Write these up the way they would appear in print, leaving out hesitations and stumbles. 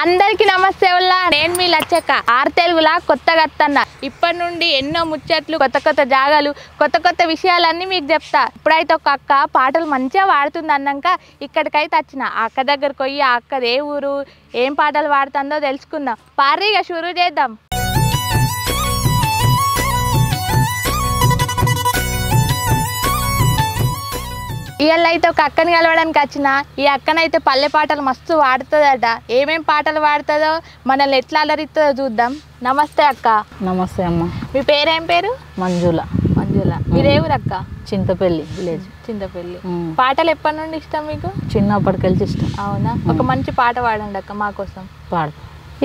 అందరికీ నమస్తే నేను మీ లచ్చక్క ఆర్ తెలుగులా కొత్తగా వస్తున్నా. ఇప్పటి నుండి ఎన్నో ముచ్చట్లు కొత్త కొత్త జాగాలు కొత్త కొత్త విషయాలన్నీ మీకు చెప్తా. ఇప్పుడైతే ఒక అక్క పాటలు మంచిగా పాడుతుంది అన్నాక ఇక్కడికైతే వచ్చిన. ఆ అక్క దగ్గరకు పోయి ఆ అక్కది ఏ ఊరు ఏం పాటలు పాడుతుందో తెలుసుకుందాం. పారిగా షురూ చేద్దాం. ఇవాళ అయితే ఒక అక్కని కలవడానికి వచ్చిన. ఈ అక్కనైతే పల్లె పాటలు మస్తు పాడుతుందట. ఏమేం పాటలు పాడుతుందో మనల్ని ఎట్లా అలరిస్తుందో చూద్దాం. నమస్తే అక్క. నమస్తే అమ్మ. మీ పేరేం పేరు? మంజుల. మంజుల. మీరేవురు అక్క? చింతపల్లి విలేజ్. చింతపల్లి. పాటలు ఎప్పటి నుండి ఇష్టం మీకు? చిన్నప్పటికెళ్ళి ఇష్టం. అవునా? ఒక మంచి పాట పాడండి అక్క మా కోసం. పాడు.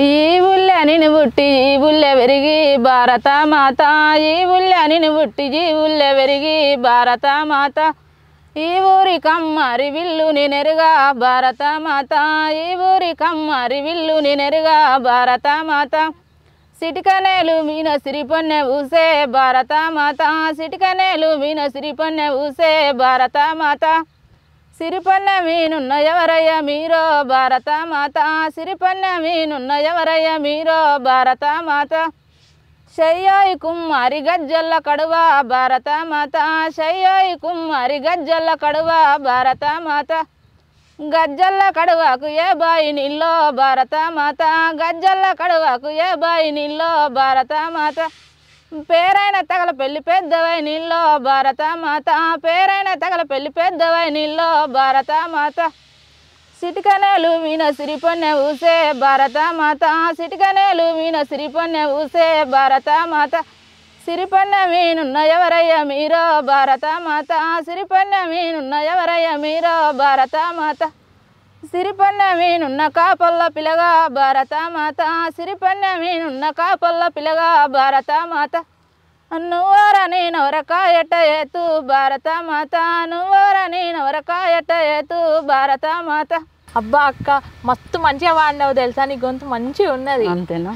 ఈ ఊళ్ళే నిన్ను పుట్టి ఈ ఊళ్ళే పెరిగి భారత మాత, ఈ ఊళ్ళే నిన్ను పుట్టి ఈ ఊళ్ళే పెరిగి భారత మాత, ఈ ఊరి కమ్మరి విల్లు నెరుగా భారత మాత, ఈ ఊరి కమ్మరి విల్లు నెరుగా భారత మాత, సిటికనేలు మీన సిరిపొన్నె ఊసే భారత మాత, సిటికనేలు మీన సిరిపొన్నె ఊసే భారత మాత, సిరిపొన్నె మీనున్న ఎవరయ్య మీరో భారత మాత, సిరిపొన్నె మీనున్న ఎవరయ్య మీరో భారత మాత, శయ్యోయి కుమ్మారి గజ్జల్ల కడువా భారత మాత, శయ్యోయి కుమ్మారి గజ్జల్ల కడువా భారత మాత, గజ్జల్ల కడువాకు ఏ బాయి నీళ్ళో భారత మాత, గజ్జల్ల కడువాకు ఏ బాయి నీళ్ళో భారత మాత, పేరైన తగల పెళ్లి పెద్దవై నీళ్ళో భారత మాత, పేరైన తగల పెళ్లి పెద్దవై నీళ్ళో భారత మాత, సిటికనేలు మీన సిరిపొన్నె ఊసే భారత మాత, సిటికనేలు మీన సిరిపొన్నె ఊసే భారత మాత, సిరిపొన్నె మీనున్న ఎవరయ్య మీరో భారత మాత, సిరిపొన్నె మీనున్న ఎవరయ్య మీరో భారత మాత, సిరిపొన్నె మీనున్న కాపల్ల పిలగా భారత మాత, సిరిపొన్నె మీనున్న కాపల్ల పిలగా భారత మాత, నువ్వర నేనవరకాయట ఏతు భారత మాత, నువ్వర నేనవరకాయట ఏతు భారత మాత. అబ్బా అక్క మస్తు మంచిగా పాడినావు తెలుసా, నీ గొంతు మంచిగా ఉన్నది. అంతేనా?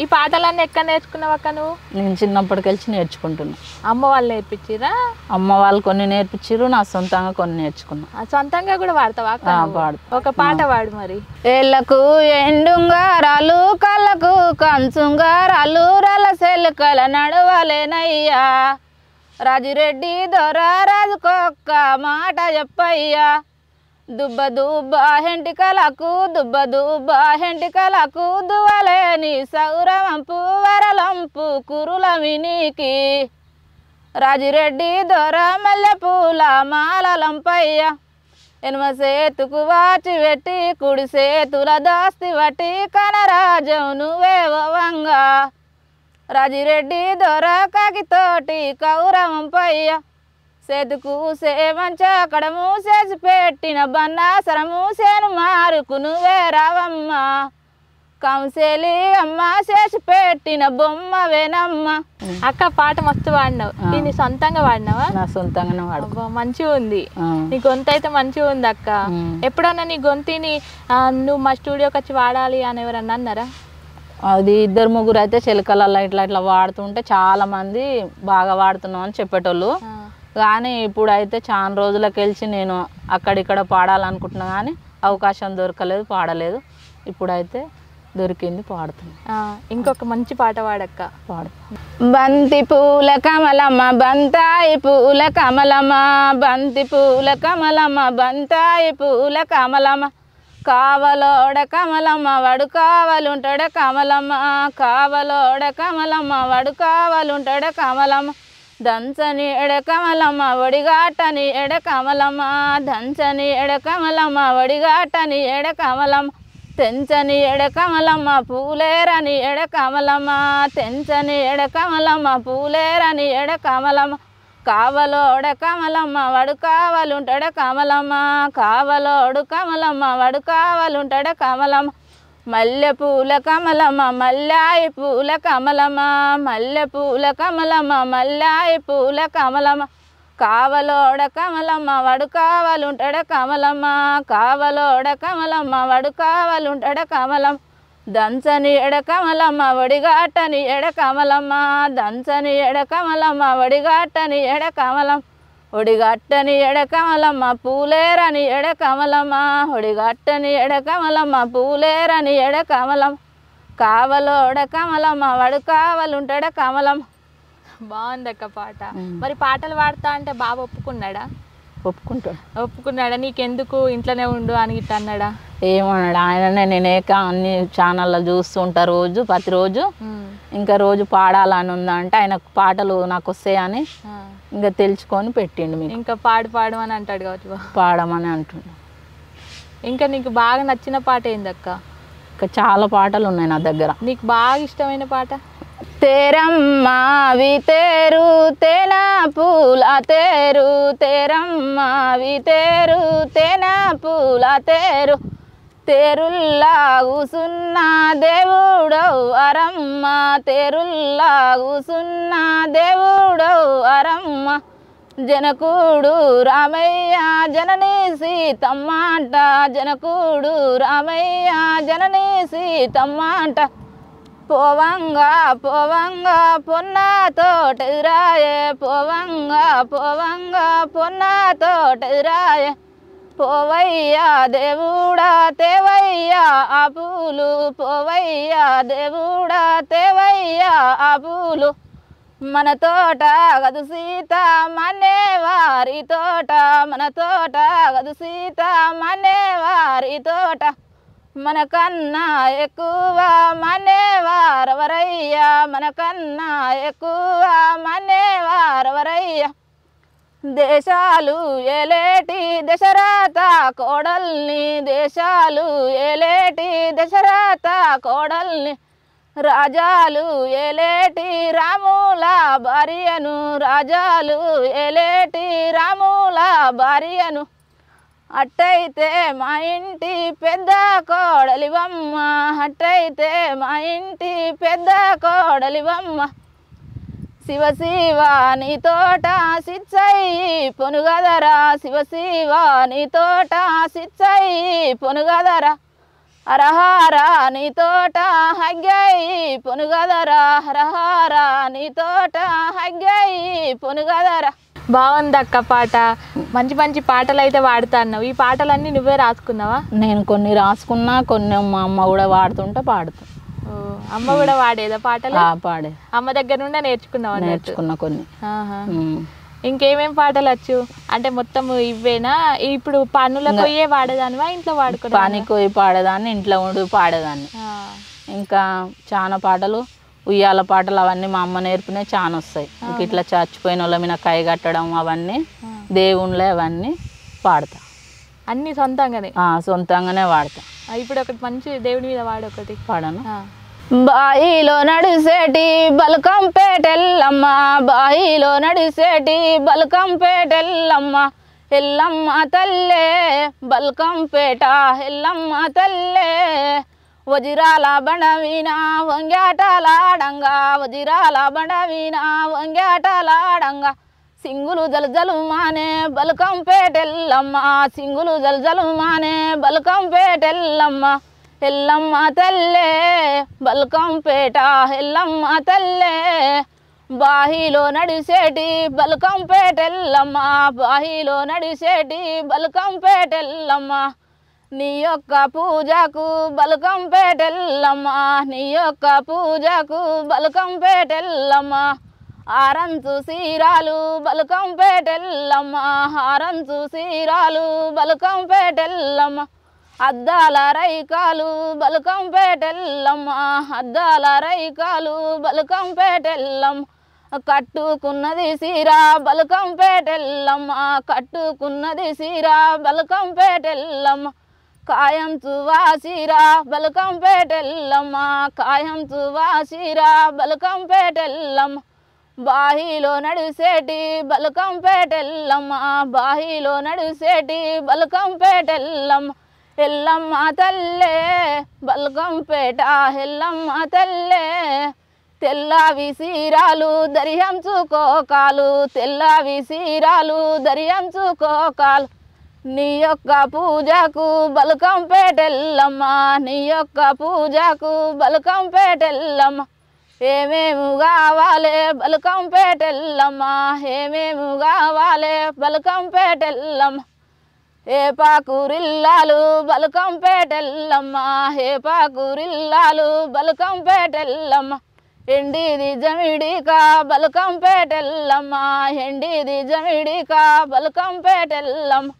ఈ పాటలన్నీ ఎక్కడ నేర్చుకున్నావు అక్క నువ్వు? నేను చిన్నప్పటికెళ్ళి నేర్చుకుంటున్నా. అమ్మ వాళ్ళు నేర్పించిరా? అమ్మ వాళ్ళు కొన్ని నేర్పించారు, నా సొంతంగా కొన్ని నేర్చుకున్నా. సొంతంగా కూడా పాడతావా అక్క? పాడు. ఒక పాట పాడు మరి. ఏళ్ళకు ఎండుంగారాలు కళ్ళకు కంచుంగారాలు రలసెల్కల నడవలేనయ్యా, రాజిరెడ్డి దొర రాజుకొక్క మాట చెప్పయ్యా, దుబ్బ దుబ్బ హెంటికలకు దుబ్బ దుబ్బ హెంటికలకు దువ్వలేని సౌరవంపు వరలంపు కురుల వినికి, రాజిరెడ్డి దొర మల్లెపూల మాలలంపయ్య, ఎనుమ సేతుకు వాచి పెట్టి కుడి సేతుల దాస్తి వట్టి కనరాజం నువ్వేవంగా, రాజిరెడ్డి దొర కాకితోటి కౌరవంపయ్య, సేతుకు సేవంచ కడము చేసి పెట్టిన బన్నాసరము సేను మారుకు నువ్వే రావమ్మ, కంసేలి అమ్మ చేసి పెట్టిన బొమ్మ వేనమ్మ. అక్క పాట మస్తు పాడినావు. దీన్ని సొంతంగా పాడినావా? నా సొంతంగానే వాడు. మంచిగా ఉంది. నీ గొంతు అయితే మంచిగా ఉంది అక్క. ఎప్పుడన్నా నీ గొంతుని నువ్వు మా స్టూడియోకి వచ్చి వాడాలి అని ఎవరన్నా అన్నారా? అది ఇద్దరు ముగ్గురు అయితే చిలకలల్లో ఇట్లా ఇట్లా వాడుతుంటే చాలా మంది బాగా వాడుతున్నావు అని చెప్పేటోళ్ళు. కానీ ఇప్పుడైతే చాలా రోజులకు వెళ్ళి నేను అక్కడిక్కడ పాడాలనుకుంటున్నా కానీ అవకాశం దొరకలేదు, పాడలేదు. ఇప్పుడైతే దొరికింది, పాడుతున్నా. ఇంకొక మంచి పాట పాడక్క. పాడు. బంతి పూల కమలమ్మ బంతాయి పూల కమలమ్మ, బంతి పూల కమలమ్మ బంతాయి పూల కమలమ్మ, కావలోడ కమలమ్మ వడు కావలుంటాడ కమలమ్మ, కావలోడ కమలమ్మ వడు కావలుంటాడ కమలమ్మ, దంచని ఎడ కమలమ్మ ఒడిగాటని ఎడ కమలమ్మ, దంచని ఎడ కమలమ్మ ఒడిగాటని ఎడ కమలమ్మ, తెంచని ఎడ కమలమ్మ పూలేరని ఎడ కమలమ్మ, తెంచని ఎడ కమలమ్మ పూలేరని ఎడ కమలమ్మ, కావలోడ కమలమ్మ వడు కావలుంటాడ కమలమ్మ, కావలోడు కమలమ్మ వడు కావలుంటాడ కమలమ్మ, మల్లె పూల కమలమ్మ మల్లాయి పూల కమలమ్మ, మల్లె పూల కమలమ్మ మల్లాయి పూల కమలమ్మ, కావలోడ కమలమ్మ వడు కావలుంటాడ కమలమ్మ, కావలోడ కమలమ్మ వడు కావలుంటాడ కమలమ్మ, దంచని ఎడ కమలమ్మ ఒడిగాటని ఎడ కమలమ్మ, దంచని ఎడ కమలమ్మ ఒడిగాటని ఎడ కమలమ్మ, ఒడిగట్టని ఎడకమలమ్మ పూలేరని ఎడకమలమ్మ ఒడిగట్టని ఎడకమలమ్మ పూలేరని ఎడకమలం కావలోడ కమలమ్మ వాడు కావలుంటాడ కమలం. బాగుంది అక్క పాట. మరి పాటలు పాడతా అంటే బాబు ఒప్పుకున్నాడా? ఒప్పుకున్నాడా? నీకెందుకు ఇంట్లోనే ఉండు అని ఇట్లా అన్నాడా? ఏమన్నాడు ఆయననే. నేనేక అన్ని ఛానల్లో చూస్తూ ఉంటా రోజు, ప్రతిరోజు. ఇంకా రోజు పాడాలని ఉందా అంటే ఆయన పాటలు నాకు వస్తాయని ఇంకా తెలుసుకొని పెట్టిండు. మీకు ఇంకా పాడు అని అంటాడు కావచ్చు. పాడమని అంటుండు. ఇంకా నీకు బాగా నచ్చిన పాట ఏందక్క? ఇంకా చాలా పాటలు ఉన్నాయి నా దగ్గర. నీకు బాగా ఇష్టమైన పాట? तेरम्मा वी तेरू तेना पूला तेरू तेरम्मा वी तेरू तेना पूला तेरू तेरुल्ला गुसुन्ना దేవుడౌ అరమ్మ तेरुल्ला गुसुन्ना దేవుడౌ అరమ్మ జనకుడు రామయ్య జననీ సీతమ్మంట జనకుడు రామయ్య జననీ సీతమ్మంట పోవంగా పోవంగా పొన్న తోటరాయే పోవంగా పోవంగా పొన్న తోటరాయే పోవయ్యా దేవుడా తేవయ్యా ఆ పూలు పోవయ్యా దేవుడా తేవయ్యా ఆ పూలు మన తోట గదు సీత మనే వారి తోట మన తోట గదు సీత మనే వారి తోట మనకన్నా ఎక్కువ మనేవారెవరయ్యా మనకన్నా ఎక్కువ మనేవారెవరయ్యా దేశాలు ఏలేటి దశరథ కోడల్ని దేశాలు ఏలేటి దశరథ కోడల్ని రాజాలు ఏలేటి రాముల భార్యను రాజాలు ఏలేటి రాముల భార్యను అట్టయితే మా ఇంటి పెద్ద కోడలివమ్మ అట్టయితే మా ఇంటి పెద్ద కోడలివమ్మ శివ శివ నీ తోట సిచ్చయ్యి పొనుగదరా శివ శివ నీ తోట సిచ్చయ్యి పొనుగదరా హరహర నీ తోట హగ్గయ్యి పొనుగదరా హరహర నీ తోట హగ్గయ్యి పొనుగదరా. బాగుంది అక్క పాట. మంచి మంచి పాటలు అయితే పాడుతున్నావు. ఈ పాటలన్నీ నువ్వే రాసుకున్నావా? నేను కొన్ని రాసుకున్నా, కొన్ని మా అమ్మ కూడా పాడుతుంటే పాడుతా. అమ్మ కూడా పాడేదా పాటలు? పాడే. అమ్మ దగ్గర నుండే నేర్చుకున్నావా? నేర్చుకున్నా కొన్ని. ఇంకేమేం పాటలు వచ్చు అంటే మొత్తం ఇవేనా? ఇప్పుడు పనులకు పోయే పాడేదానివా ఇంట్లో వాడుకున్నా? పనికి పోయి పాడేదాన్ని, ఇంట్లో ఉండి పాడేదాన్ని. ఇంకా చాలా పాటలు, ఉయ్యాల పాటలు అవన్నీ మా అమ్మ నేర్పినాయి చాలా వస్తాయి. ఇంక ఇట్లా చచ్చిపోయిన వాళ్ళ మీద కై కట్టడం అవన్నీ దేవుళ్ళే అవన్నీ పాడతా. అన్ని సొంతంగానే? సొంతంగానే వాడతా. ఇప్పుడు ఒకటి మంచి దేవుడి మీద వాడు ఒకటి పాడను. బాయిలో నడిసేటి బల్కంపేటెల్లమ్మ బాయిలో నడిసేటి బల్కంపేటెల్లమ్మ ఎల్లమ్మ తల్లే బల్కంపేట ఎల్లమ్మ తల్లే వజిరాల బండవీనా వంగాటలాడంగా వజిరాల బండవీనా వంగాటలాడంగా సింగులు జలజలు మానే బల్కంపేటెల్లమ్మ సింగులు జలజలు మానే బల్కంపేటెల్లమ్మ ఎల్లమ్మ తల్లే బల్కంపేట ఎల్లమ్మ తల్లే బాహిలో నడిసేటి బల్కంపేటెల్లమ్మ బాహిలో నడిసేటి బల్కంపేటెల్లమ్మ నీ యొక్క పూజకు బల్కంపేటెల్లమ్మ నీ యొక్క పూజకు బల్కంపేటెల్లమ్మ ఆరంచు సీరాలు బల్కంపేటెల్లమ్మ ఆరంచు సీరాలు బల్కంపేటెల్లమ్మ అద్దాల రైకాలు బల్కంపేటెల్లమ్మ అద్దాల రైకాలు బల్కంపేటెల్లమ్మ కట్టుకున్నది సీరా బల్కంపేటెల్లమ్మ కట్టుకున్నది సీరా బల్కంపేటెల్లమ్మ కాయం చువాసీరా బల్కంపేటెల్లమ్మ కాయం చువాసీరా బల్కంపేటెల్లమ్మ బాహిలో నడిసేటి బల్కంపేటెల్లమ్మ బాహిలో నడిసేటి బల్కంపేటెల్లమ్మ ఎల్లమ్మ తల్లే బల్కంపేట ఎల్లమ్మ తల్లే తెల్లవి సీరాలు దరియంచుకోకాలు తెల్లవి సీరాలు దరియంచుకోకాలు నీ యొక్క పూజకు బల్కంపేటెల్లమ్మ నీ యొక్క పూజకు బల్కంపేటెల్లమ్మ ఏమేము కావాలే బలకంపేటెల్లమ్మ ఏమేము కావాలే బలకంపేటెల్లమ్మ ఏ పాకూరిల్లాలు బలకంపేటెల్లమ్మ ఏ పాకూరిల్లాలు బలకంపేటెల్లమ్మ ఎండిది జమిడికా బలకంపేటెల్లమ్మ ఎండిది జమిడికా బలకంపేటెల్లమ్మ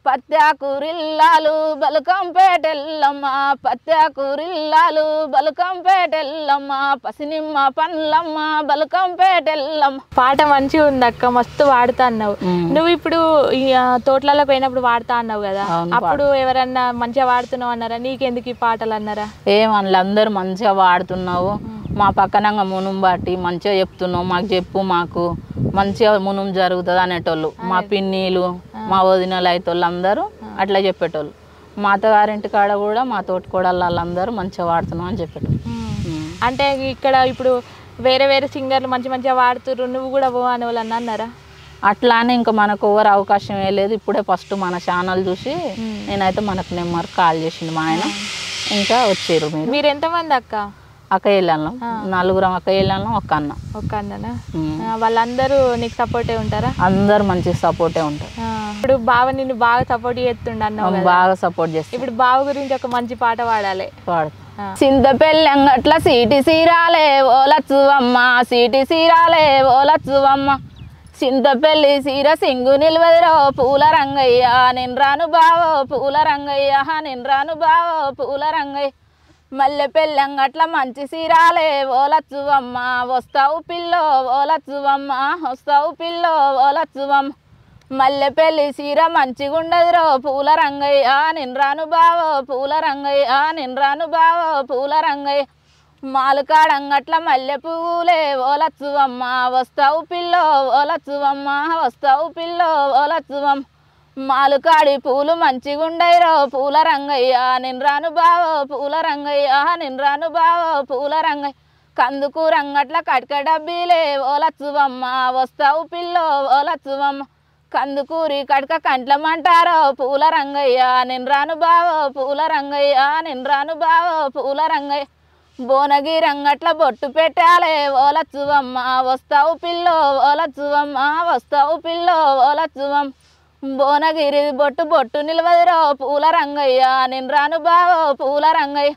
పత్యాకూరిల్లాలు బలకంపేటెల్లమ్మ పత్యాకూరిల్లాలు బలకంపేటెల్లమ్మ పసినిమ్మ పండ్లమ్మ బలకంపేటెల్లమ్మ. పాట మంచిగా ఉంది అక్క, మస్తు వాడుతా అన్నావు. నువ్వు ఇప్పుడు తోటలలో పోయినప్పుడు వాడుతా అన్నావు కదా, అప్పుడు ఎవరన్నా మంచిగా వాడుతున్నావు అన్నారా? నీకెందుకు ఈ పాటలు అన్నారా? ఏమన్నా అందరూ మంచిగా వాడుతున్నావు, మా పక్కనంగా మునుం బట్టి మంచిగా చెప్తున్నావు, మాకు చెప్పు, మాకు మంచిగా మునుం జరుగుతుంది అనేటోళ్ళు. మా పిన్నీలు మా వదినలు అయితే వాళ్ళు అందరూ అట్లా చెప్పేటోళ్ళు. మా అత్తగారింటి కాడ కూడా మా తోటికోడళ్ళు వాళ్ళందరూ మంచిగా వాడుతున్నాం అని చెప్పేటోళ్ళు. అంటే ఇక్కడ ఇప్పుడు వేరే వేరే సింగర్లు మంచిగా వాడుతుర్రు, నువ్వు కూడా పో అని వాళ్ళని అన్నారా? అట్లానే ఇంకా మనకు ఓవర్ అవకాశం ఏ లేదు. ఇప్పుడే ఫస్ట్ మన ఛానల్ చూసి నేనైతే మనకు నెంబర్ కాల్ చేసిండు మా ఆయన, ఇంకా వచ్చారు. మీరు ఎంతమంది అక్క? అక్క వెళ్ళాను, నలుగురం అక్క వెళ్ళాను, ఒక్క అన్న. ఒక్క అన్ననా? వాళ్ళందరూ నీకు సపోర్టే ఉంటారా? అందరు మంచి సపోర్టే ఉంటారు. ఇప్పుడు బావ నిన్ను బాగా సపోర్ట్ చేస్తుండ అన్నావు, బాగా సపోర్ట్ చేస్తా. ఇప్పుడు బావ గురించి ఒక మంచి పాట పాడాలి. చింతపెళ్ళంగట్ల సీటి సీరాలే ఓలచ్చువమ్మ సీటి సీరాలే ఓలచ్చువమ్మ చింతపెల్లి సీర సింగు నిల్వదిరో పూల రంగయ్య నేను రాను బావో పూల రంగయ్య నేను రాను బావో పూల రంగయ్య మల్లె పెళ్ళంగట్ల మంచి సీరాలే ఓలచ్చువమ్మ వస్తావు పిల్లో ఓలచ్చువమ్మ వస్తావు పిల్లో ఓలచ్చువమ్మ మల్లె పెళ్ళి సీర మంచిగుండదురో పూల రంగయ్య నేను రాను బావో పూల రంగయ్య నేను రాను బావో పూల రంగయ్య మాలుకాడంగట్ల మల్లె పువ్వులే ఓలచ్చువమ్మ వస్తావు పిల్లో ఓలచ్చువమ్మ వస్తావు పిల్లో ఓలచ్చువమ్మ మాలుకాడి పూలు మంచిగుండైరో పూల రంగయ్య నేను రాను బావో పూల రంగయ్య నేను రాను బావో పూల రంగయ్య కందుకు రంగట్ల కట్క డబ్బీలే ఓలచ్చువమ్మ వస్తావు పిల్లో ఓలచ్చువమ్మ కందుకూరి కట్క కంట్లమంటారో పూల రంగయ్య నేను రాను బావో పూల రంగయ్య నేను రాను బావో పూల రంగయ్య బోనగి రంగట్ల బొట్టు పెట్టాలే ఓలచ్చువమ్మ వస్తావు పిల్లో ఓలచ్చువమ్మ వస్తావు పిల్లో ఓలచ్చువమ్మ బోనగిరి బొట్టు నిలవదిరో పూల రంగయ్య నేను రాను బావో పూల రంగయ్య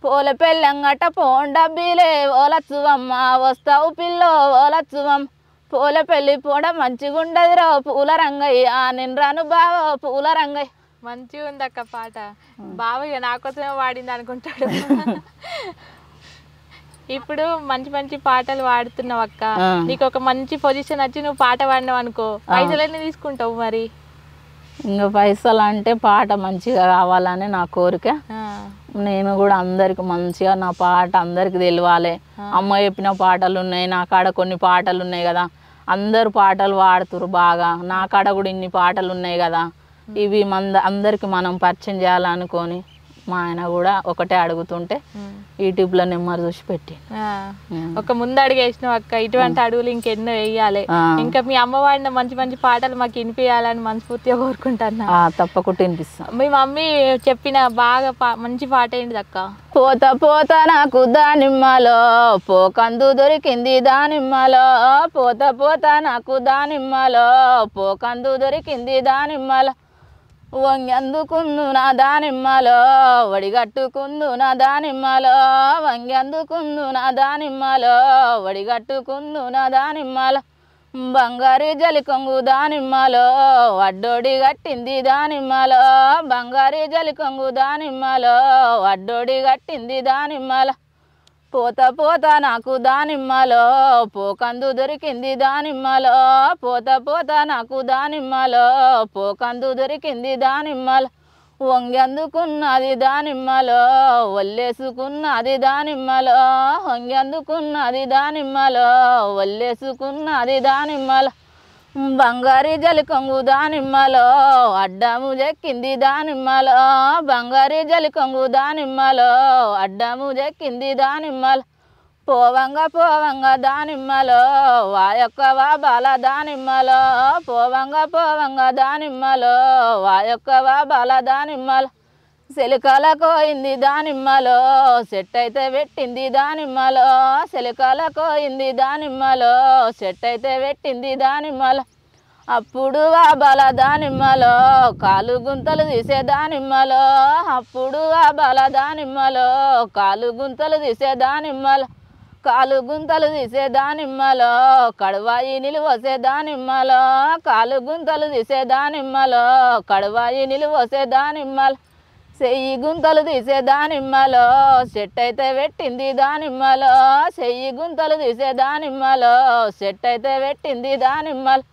పూల పెళ్ళంగట పోండబ్బీలే ఓలచ్చువమ్మ వస్తావు పిల్లో ఓలచ్చువమ్మ పూల పెళ్ళి పూడ మంచిగుండదిరో పూల రంగయ్య నేను రాను బావో పూల రంగయ్య. మంచిగా ఉంది అక్క పాట. బావయ్య నా కోసమే వాడింది అనుకుంటాడు. ఇప్పుడు మంచి పాటలు పాడుతున్నావు అక్క, నీకు ఒక మంచి పొజిషన్ వచ్చి నువ్వు పాట పాడినావు అనుకో, పైసలన్నీ తీసుకుంటావు మరి? ఇంకా పైసలు అంటే పాట మంచిగా కావాలని నా కోరిక. నేను కూడా అందరికి మంచిగా నా పాట అందరికి తెలియాలి. అమ్మ చెప్పిన పాటలు ఉన్నాయి, నా కాడ కొన్ని పాటలు ఉన్నాయి కదా, అందరు పాటలు పాడుతురు బాగా, నా కాడ కూడా ఇన్ని పాటలు ఉన్నాయి కదా, ఇవి అందరికి మనం పరిచయం చేయాలనుకొని మా ఆయన కూడా ఒకటే అడుగుతుంటే యూట్యూబ్లో నెంబర్ చూసి పెట్టి ఒక ముందు అడుగు వేసినావు అక్క. ఇటువంటి అడుగులు ఇంకెన్నో వేయాలి. ఇంకా మీ అమ్మ వాడిన మంచి పాటలు మాకు వినిపించాలని మనస్ఫూర్తిగా కోరుకుంటాను. తప్పకుండా వినిపిస్తాను. మీ మమ్మీ చెప్పిన బాగా మంచి పాట ఏంటిది అక్క? పోత పోత నాకు దానిమ్మలో పోకందు దొరికింది దానిమ్మలో పోత పోత నాకు దానిమ్మలో పోకందు దొరికింది దానిమ్మలో వంగెందుకుందు నా దానిమ్మలో వడిగట్టుకుందు నా దానిమ్మలో వంగెందుకుందు నా దానిమ్మలో వడిగట్టుకుందు నా దానిమ్మలో బంగారు జలి కొంగు దానిమ్మలో వడ్డోడి గట్టింది దానిమ్మలో బంగారు జలి కొంగు దానిమ్మలో వడ్డోడి గట్టింది దానిమ్మలో పోత పోత నాకు దానిమ్మలో పోకందు దొరికింది దానిమ్మలో పోత పోత నాకు దానిమ్మలో పోకందు దొరికింది దానిమ్మలో వంగెందుకున్నది దానిమ్మలో వల్లేసుకున్నది దానిమ్మలో వంగెందుకున్నది దానిమ్మలో వల్లేసుకున్నది దానిమ్మలో బంగారు జలి కొంగు దానిమ్మలో అడ్డము చెక్కింది దానిమ్మలో బంగారు జలి కొంగు దానిమ్మలో అడ్డము చెక్కింది దానిమ్మలో పోవంగా దానిమ్మలో వాయొక్క వాబాల దానిమ్మలో పోవంగా దానిమ్మలో వాయొక్క వాబాల దానిమ్మలో సెలికలకోయింది దానిమ్మలో సెట్ అయితే పెట్టింది దానిమ్మలో సెలికలకోయింది దానిమ్మలో సెట్ అయితే పెట్టింది దానిమ్మలో అప్పుడు ఆ బల దానిమ్మలో కాలు గుంతలు తీసే దానిమ్మలో అప్పుడు ఆ బల దానిమ్మలో కాలు గుంతలు తీసే దానిమ్మలో కాలు గుంతలు తీసే దానిమ్మలో కడువాయి నిలువసే దానిమ్మలో కాలు గుంతలు తీసే దానిమ్మలో కడువాయి నిలువసే దానిమ్మలో చెయ్యి గుంతలు తీసే దానిమ్మలో సెట్ అయితే పెట్టింది దానిమ్మలో చెయ్యి గుంతలు తీసే దానిమ్మలో సెట్ అయితే పెట్టింది దానిమ్మలో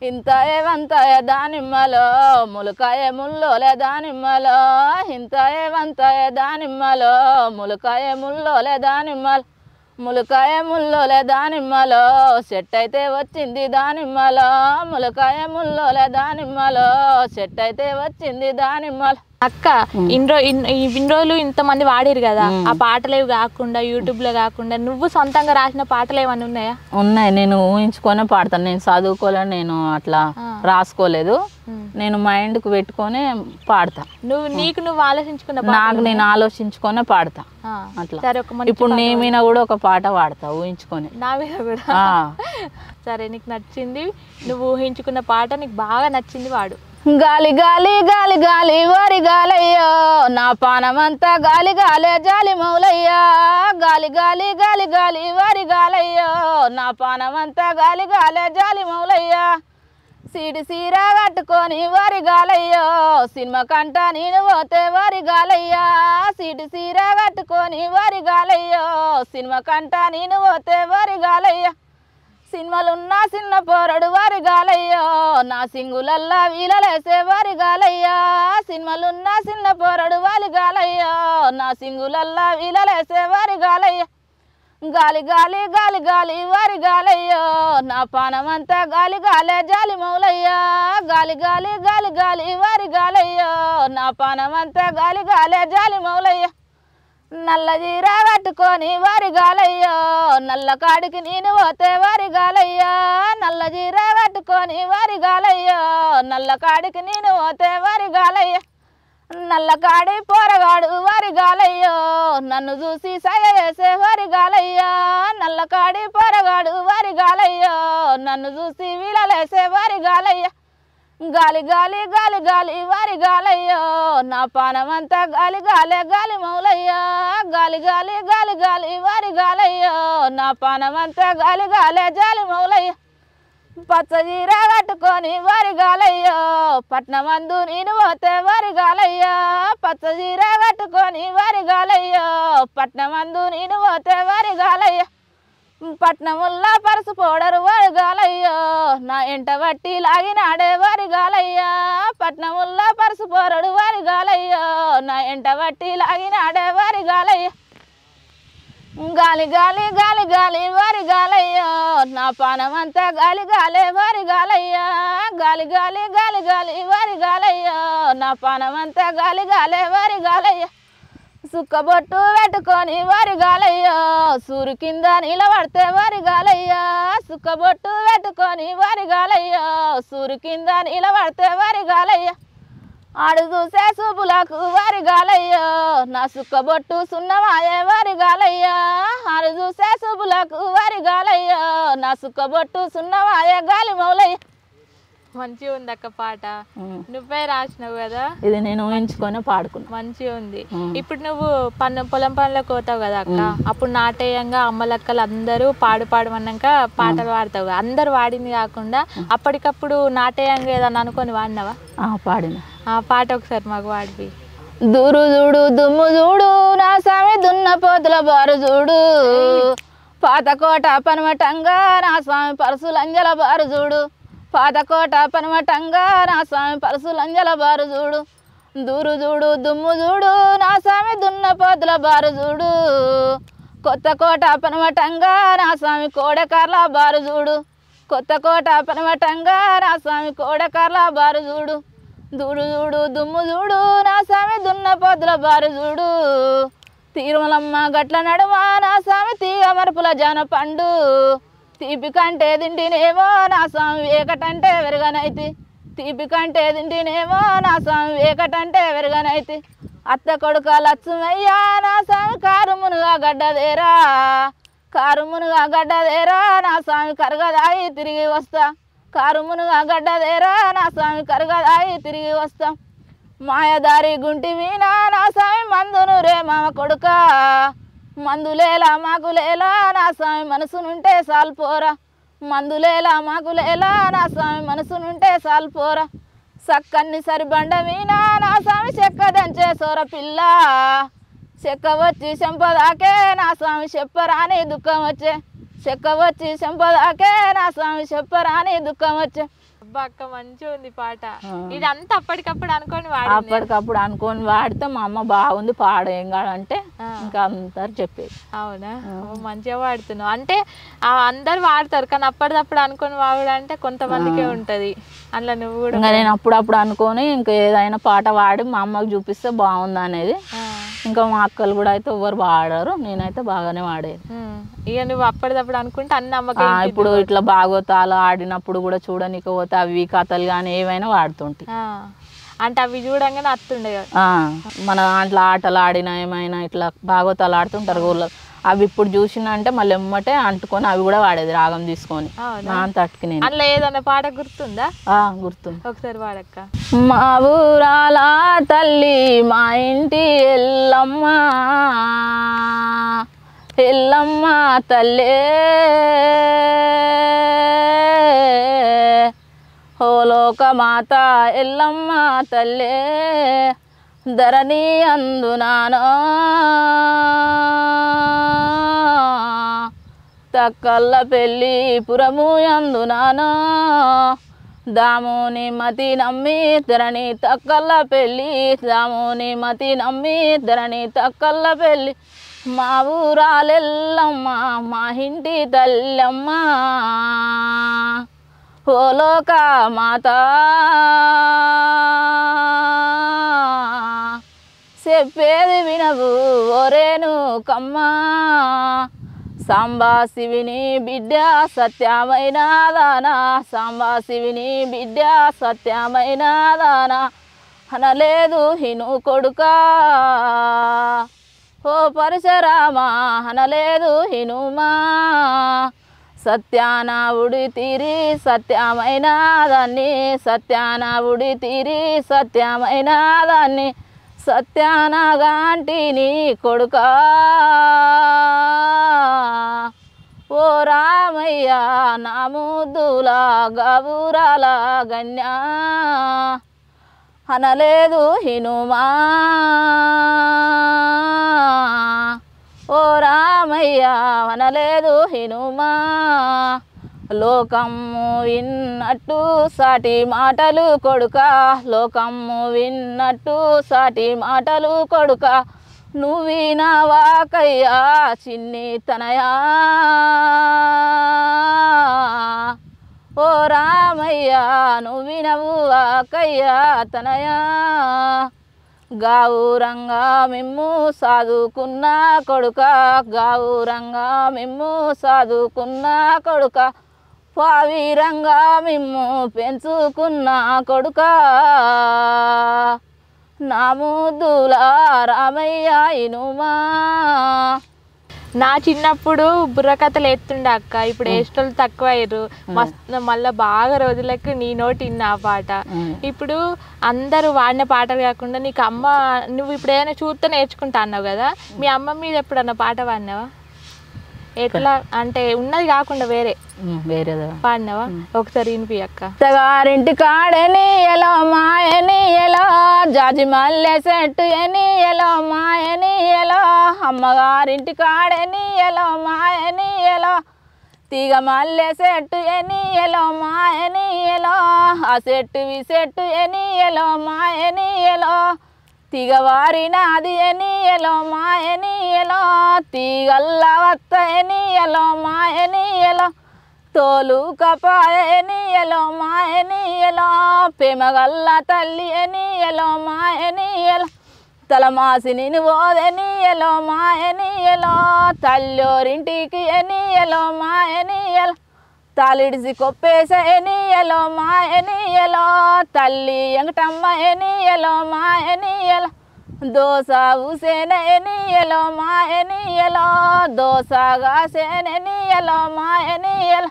ఇంత ఏవంతాయ దానిమ్మలో ములకాయ ముల్లోలే దానిమ్మలో ఇంత ఏవంతాయ దానిమ్మలో ములకాయ ముల్లోలే దానిమ్మలో ములకాయ ముల్లోలే దానిమ్మలో సెట్ అయితే వచ్చింది దానిమ్మలో ములకాయ ముల్లోలే దానిమ్మలో సెట్ అయితే వచ్చింది దానిమ్మలో అక్క ఇన్ని రోజులు ఇంతమంది వాడిరు కదా ఆ పాటలు కాకుండా యూట్యూబ్ లో కాకుండా నువ్వు సొంతంగా రాసిన పాటలు ఏమన్నా ఉన్నాయా? ఉన్నాయి, నేను ఊహించుకొని పాడతాను. నేను చదువుకోలే, నేను అట్లా రాసుకోలేదు, నేను మైండ్కి పెట్టుకొని పాడతా. నువ్వు ఆలోచించుకున్న నాకు నేను ఆలోచించుకొని పాడతా అట్లా. సరే, ఇప్పుడు నీ మీద కూడా ఒక పాట పాడతా ఊహించుకొని. నా మీద కూడా సరే, నీకు నచ్చింది, నువ్వు ఊహించుకున్న పాట నీకు బాగా నచ్చింది వాడు. గాలి గాలి గాలి గాలి వరి గాలయ్యో నా పానమంతా గాలి గాలే జాలి మౌలయ్యా గాలి గాలి గాలి గాలి వరి గాలయ్యో నా పానమంతా గాలి గాలే జాలి మౌలయ్యా సీడి సీర కట్టుకొని వరి గాలయ్యో సినిమా కంట నేను పోతే వరి గాలయ్యా సీడి సీర కట్టుకొని వరి గాలయ్యో సినిమా కంట నేను పోతే వరి గాలయ్యా సినిమాలున్న చిన్న పోరడు వారి గాలయ్యో నా సింగులల్లా వీలలేసే వారి గాలయ్యా సినిమాలున్న చిన్న పోరడు వారి గాలయ్యో నా సింగులల్లా వీలలేసే వారి గాలయ్య గాలి గాలి గాలి గాలి వారి గాలయ్యో నా పానమంతా గాలి గాలే జాలి మౌలయ్యా గాలి గాలి గాలి గాలి వారి గాలయ్యో నా పానమంతా గాలి గాలే జాలి మౌలయ్య నల్ల జీర కట్టుకొని వారి గాలయ్యో నల్ల కాడికి నేను పోతే వారి గాలయ్యా నల్ల జీర కట్టుకొని వారి గాలయ్యో నల్ల కాడికి నేను పోతే వారి గాలయ్య నల్ల కాడి పోరగాడు వారి గాలయ్యో నన్ను చూసి సయ చేసే వారి గాలయ్యా నల్ల కాడి పోరగాడు వారి గాలయ్యో నన్ను చూసి వీలలేసే వారి గాలయ్య గాలి గాలి గాలి గాలి వారి గాలయ్యో నా పానమంతా గాలి గాలే గాలి మౌలయ్యా గాలి గాలి గాలి గాలి వారి గాలయ్యో నా పానమంతా గాలి గాలే జాలి మౌలయ్య పచ్చ జీర కట్టుకొని వారి గాలయ్యో పట్నమందు నేను పోతే వారి గాలయ్యా పచ్చ జీర కట్టుకొని వారి గాలయ్యో పట్నమందు నేను పోతే వారి గాలయ్య పట్నముల్లా పరుసు పోడరు వారి గాలయ్యో నా ఎంట బట్టి లాగినాడే వారి గాలయ్యా పట్నముల్లా పరుసు పోరడు వారి గాలయ్యో నా ఎంట బట్టి లాగినాడే వారి గాలయ్య గాలి గాలి గాలి గాలి వారి గాలయ్యో నా పానమంతా గాలి గాలే వారి గాలయ్యా గాలి గాలి గాలి గాలి వారి గాలయ్యో నా పానమంతా గాలి గాలే వారి గాలయ్య సుక్కబొట్టు పెట్టుకొని వారి గాలయ్యో సూరు కింద నిలబడితే వారి గాలయ్యా సుక్కబొట్టు పెట్టుకొని వారి గాలయ్యో సూరు కింద నిలబడితే వారి గాలయ్య ఆడు చూసే చూపులకు వారి గాలయ్యో నా సుక్కబొట్టు సున్నమాయే వారి గాలయ్యా ఆడు చూసే చూపులకు వారి గాలయ్యో నా సుక్కబొట్టు సున్నమాయే గాలి మౌలయ్య మంచిగా ఉంది అక్క పాట, నువ్వే రాసినావు కదా, ఇది నేను ఊహించుకొని పాడుకున్నా. మంచిగా ఉంది. ఇప్పుడు నువ్వు పొలం పనులకు పోతావు కదా అక్క, అప్పుడు నాటేయంగా అమ్మలక్కలు అందరూ పాడమన్నాక పాటలు పాడతావు, అందరు వాడింది కాకుండా అప్పటికప్పుడు నాటేయంగా ఏదన్నా అనుకొని వాడినావా? పాడిన ఆ పాట ఒకసారి మాకు వాడిపి. దూరు చూడు దుమ్ము చూడు నా స్వామి దున్న పోతుల బారు చూడు పాతకోట పనమటంగా నా స్వామి పరసులంజల బారు చూడు పాతకోట పనమటంగా నా స్వామి పరసులంజల బారు చూడు దూరు చూడు దుమ్ము చూడు నా స్వామి దున్న పోతుల బారు చూడు కొత్త కోట పనమటంగా నా స్వామి కోడెకార్ల బారు చూడు కొత్త కోట పనమటంగా నా స్వామి కోడెకార్ల బారు చూడు దూరు చూడు దుమ్ము చూడు నా స్వామి దున్న పోతుల బారు చూడు తిరుమలమ్మ గట్ల నడుమ నా స్వామి తీగ మరుపుల జాన పండు తీపి కంటే తింటినేమో నా స్వామి వేకటంటే వెరగనైతి తీపి కంటే తింటినేమో నా స్వామి వేకటంటే వెరగనైతి అత్త కొడుక లక్ష్మయ్య నా స్వామి కారు మునుగా గడ్డదేరా కారు మునుగా గడ్డదేరా నా స్వామి కరగదాయి తిరిగి వస్తా కారు మునుగా గడ్డదేరా నా స్వామి కరగదాయి తిరిగి వస్తా మాయదారి గుంటి వీణా నా స్వామి మందును రే మామ కొడుక మందులేలా మాకులేలా నా స్వామి మనసునుంటే సాల్పోరా మందులేలా మాకులేలా నా స్వామి మనసునుంటే సాల్పోరా సక్కన్ని సరిబండ మీనా నా స్వామి చెక్క దంచే సోర పిల్ల చెక్క వచ్చి చెంపదాకే నా స్వామి చెప్పరాని దుఃఖం వచ్చే చెక్క వచ్చి చెంపదాకే నా స్వామి చెప్పరాని దుఃఖం వచ్చే అబ్బా అక్క మంచిగా ఉంది పాట ఇదంతా అప్పటికప్పుడు అనుకొని వాడి అప్పటికప్పుడు అనుకొని వాడితే మా అమ్మ బాగుంది పాడేం కాడంటే ఇంకా అందరు చెప్పేది అవునా మంచిగా వాడుతున్నావు అంటే అందరు వాడతారు కానీ అప్పటిదప్పుడు అనుకొని వాడు అంటే కొంతమందికే ఉంటది అట్లా నువ్వు కూడా ఇంకా నేను అప్పుడప్పుడు అనుకొని ఇంకా ఏదైనా పాట వాడి మా అమ్మకి చూపిస్తే బాగుంది అనేది ఇంకా మా అక్కలు కూడా అయితే ఎవరు వాడారు నేనైతే బాగానే వాడేది ఇక నువ్వు అప్పటిదప్పుడు అనుకుంటే అన్ని అమ్మకి ఇప్పుడు ఇట్లా భాగవతాలు ఆడినప్పుడు కూడా చూడనీకి పోతే అవి కథలు కానీ ఏవైనా వాడుతుంటాయి అంటే అవి చూడంగానే అత్తుండే మన దాంట్లో ఆటలు ఆడినా ఏమైనా ఇట్లా భాగవతాలు ఆడుతుంటారు ఊళ్ళో అవి ఇప్పుడు చూసినంటే మళ్ళీ ఎమ్మటే అంటుకొని అవి కూడా వాడేది రాగం తీసుకొని అంత అట్టుకునే అట్లా ఏదన్నా పాట గుర్తుందా గుర్తుంది ఒకసారి వాడక్క మా ఊరాల తల్లి మా ఇంటి ఎల్లమ్మ ఎల్లమ్మ తల్లే ఓ లోకమాత ఎల్లమ్మ తల్లే ధరణి అందునానో తక్కల్ల పెళ్ళి పురము అందునానో దాముని మతి నమ్మి ధరణి తక్కల్ల పెళ్ళి దాముని మతి నమ్మి ధరణి తక్కల్ల పెళ్ళి మా ఊరాలెల్లమ్మ మా ఇంటి తల్లమ్మ ఓ లోక మాత చెప్పేది వినవు ఓరేను కమ్మ సాంబా శివిని బిడ్డ సత్యమైన దానా సాంబా శివిని బిడ్డ సత్యమైన దానా అనలేదు హిను కొడుకా ఓ పరశురామా అనలేదు హినుమా సత్యాన ఉడి తీరి సత్యమైన దాన్ని సత్యాన ఉడి తీరి సత్యమైన దాన్ని సత్యాన గాంటిని కొడుకా ఓ రామయ్య నా ముద్దుల గబురాల గన్యా అనలేదు హినుమా ఓ రామయ్య అనలేదు హినుమా లోకము విన్నట్టు సాటి మాటలు కొడుక లోకము విన్నట్టు సాటి మాటలు కొడుక నువ్వు వినవాకయ్యా చిన్ని తనయా ఓ రామయ్య నువ్వు వినవాకయ్యా తనయా గావురంగా మిమ్ము సాదుకున్న కొడుక గావురంగా మిమ్ము సాదుకున్న కొడుక పావిరంగా మిమ్ము పెంచుకున్న కొడుక నా ముద్దుల రామయ్య ఇనుమా నా చిన్నప్పుడు బుర్రకథలు ఎత్తుండే అక్క ఇప్పుడు ఏస్టోళ్ళు తక్కువ అయ్యారు మస్తు మళ్ళీ బాగా రోజులకు నీ నోటి ఆ పాట ఇప్పుడు అందరూ వాడిన పాటలు కాకుండా నీకు అమ్మ నువ్వు ఇప్పుడు ఏదైనా చూస్తే నేర్చుకుంటా అన్నావు కదా మీ అమ్మ మీద ఎప్పుడన్నా పాట పాడినావా ఎట్లా అంటే ఉన్నది కాకుండా వేరే పాడినావా ఒకసారి వినిపి అక్క అత్తగారింటి కాడని ఎలా మాయని ఎలా జాజి మల్లె చెట్టు అని ఎలా మాయని ఎలా అమ్మగారింటి కాడని ఎలా మాయని ఎలా తీగ మల్లె చెట్టు అని ఎలా మాయని ఎలా ఆ చెట్టు ఈ చెట్టు అని ఎలా మాయని ఎలా తీగవారి నాది అని ఎలా మాయని ఎలా తీగల్ల వత్త అని ఎలా మాయని ఎలా తోలు కపాయని ఎలా మాయని ఎలా ప్రేమగల్ల తల్లి అని ఎలా మాయని ఎలా తలమాసి నేను ఓదని ఎలా మాయని ఎలా తల్లోరింటికి అని ఎలా మాయని ఎలా తాలిడిసి కొప్పేసని ఎలా మాయని ఎలా తల్లి ఎంగటమ్మ అని ఎలా మాయని ఎలా దోస ఊసేన ఎనియలో మా ఎనియలో దోసగా సేనెనియలో మా ఎనియలో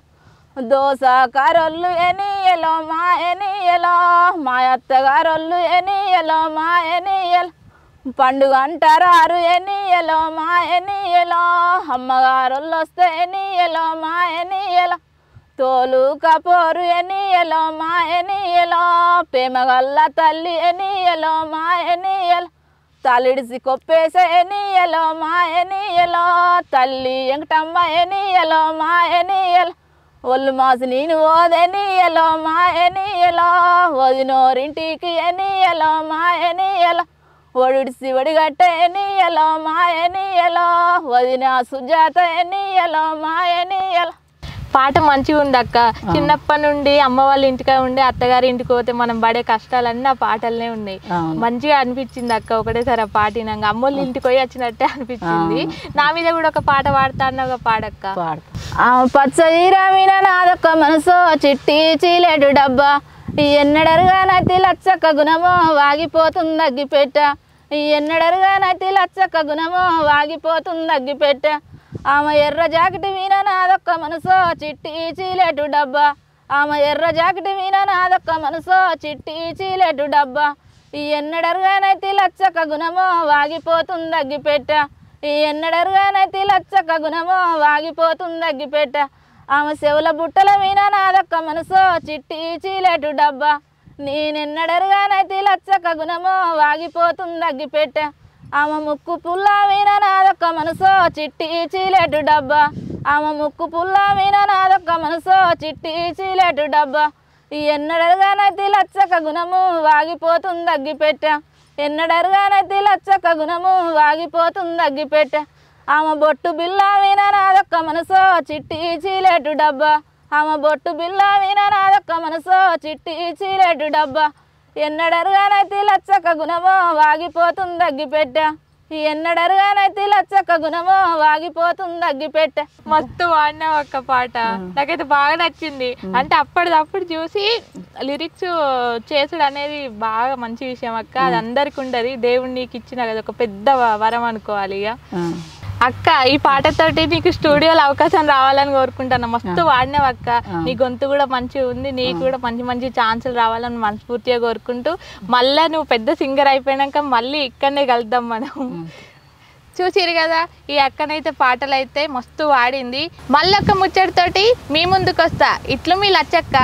దోస కారొల్లు ఎనియలో మా ఎనియలో మా అత్తగారొల్లు ఎనియలో మా ఎనియలో పండుగ అంటారు ఎనియలో మా ఎనియలో అమ్మగారొల్లు వస్తే ఎనియలో మా ఎనియలో తోలు కపోరు ఎనియలో మా ఎనియలో ప్రేమగల్ల తల్లి ఎనియలో మా ఎనియలో తలిడిసి కొప్పేసే ఎనియలో మా ఎనియలో తల్లి ఎంకటమ్మ ఎనియలో మా ఎనియలో ఒళ్ళు మాసి నేను ఓదెనియలో మా ఎనియలో వదినోరింటికి ఎనియలో మా ఎనియలో ఒడిసి ఒడిగట్ట ఎనియలో మా ఎనియలో వదిన సుజాత ఎనియలో మా ఎనియలో పాట మంచిగా ఉంది అక్క. చిన్నప్పటి నుండి అమ్మ వాళ్ళ ఇంటికి ఉండి అత్తగారి ఇంటికి పోతే మనం పడే కష్టాలన్నీ ఆ పాటలనే ఉన్నాయి. మంచిగా అనిపించింది అక్క. ఒకటేసారి ఆ పాట వినాక అమ్మోళ్ళ ఇంటికి పోయి వచ్చినట్టే అనిపించింది. నా మీద కూడా ఒక పాట పాడతాను, ఒక పాడక్క. పచ్చీరమిన నాదొక్క మనసు చిట్టి చీలేటు డబ్బా ఎన్నడరుగా నతి లచ్చక్క గుణమో వాగిపోతుంది అగ్గిపెట్ట ఎన్నడరుగా నతి లచ్చక్క గుణమో వాగిపోతుంది అగ్గిపెట్ట ఆమె ఎర్ర జాకెట్ వీణ నాదొక్క మనసో చిట్టి చీలేటు డబ్బా ఆమె ఎర్ర జాకెట్ వీణ నాదొక్క మనసో చిట్టి చీలేటు డబ్బా ఎన్నడరుగానైతే లచ్చక్క గుణమో వాగిపోతుంది అగ్గిపెట్ట ఎన్నడరుగానైతే లచ్చక్క గుణమో వాగిపోతుంది అగ్గిపెట్ట ఆమె చెవుల బుట్టల వీణ నాదొక్క మనసో చిట్టి చీలేటు డబ్బా నేనెన్నడరుగానైతే లచ్చక్క గుణమో వాగిపోతుంది అగ్గిపెట్ట ఆమె ముక్కు పుల్ల వీణ నాదొక్క మనసో చిట్టి చీలేటు డబ్బా ఆమె ముక్కు పుల్ల వీణ నాదొక్క మనసో చిట్టి చీలేటు డబ్బా ఎన్నడరుగానైతే లచ్చక్క గుణము వాగిపోతుంది అగ్గిపెట్ట ఎన్నడరుగానైతే లచ్చక్క గుణము వాగిపోతుంది అగ్గిపెట్ట ఆమె బొట్టు బిల్ల వీణ నాదొక్క మనసో చిట్టి చీలేటు డబ్బా ఆమె బొట్టు బిల్ల వీణ నాదొక్క మనసో చిట్టి చీలేటు డబ్బా ఎన్నడరుగానైతే లచ్చక్క గుణమో వాగిపోతుంది అగ్గిపెట్ట ఎన్నడరుగానైతే లచ్చక్క గుణమో వాగిపోతుంది అగ్గిపెట్ట. మస్తు వాడినావు అక్క పాట. నాకైతే బాగా నచ్చింది. అంటే అప్పటిదప్పుడు చూసి లిరిక్స్ చేసుడు అనేది బాగా మంచి విషయం అక్క. అది అందరికి ఉండదు. దేవుడు నీకు ఇచ్చిన కదా ఒక పెద్ద వరం అనుకోవాలి. ఇక అక్క ఈ పాటతోటి నీకు స్టూడియోలో అవకాశం రావాలని కోరుకుంటాను. మస్తు వాడినావు అక్క. నీ గొంతు కూడా మంచిగా ఉంది. నీకు కూడా మంచి మంచి ఛాన్సులు రావాలని మనస్ఫూర్తిగా కోరుకుంటూ మళ్ళీ నువ్వు పెద్ద సింగర్ అయిపోయాక మళ్ళీ ఇక్కడనే కలుద్దాం మనం. చూసిరు కదా ఈ అక్కనైతే పాటలు అయితే మస్తు వాడింది. మళ్ళొక్క ముచ్చటితోటి మీ ముందుకు వస్తా. ఇట్లు మీ లచ్చక్క.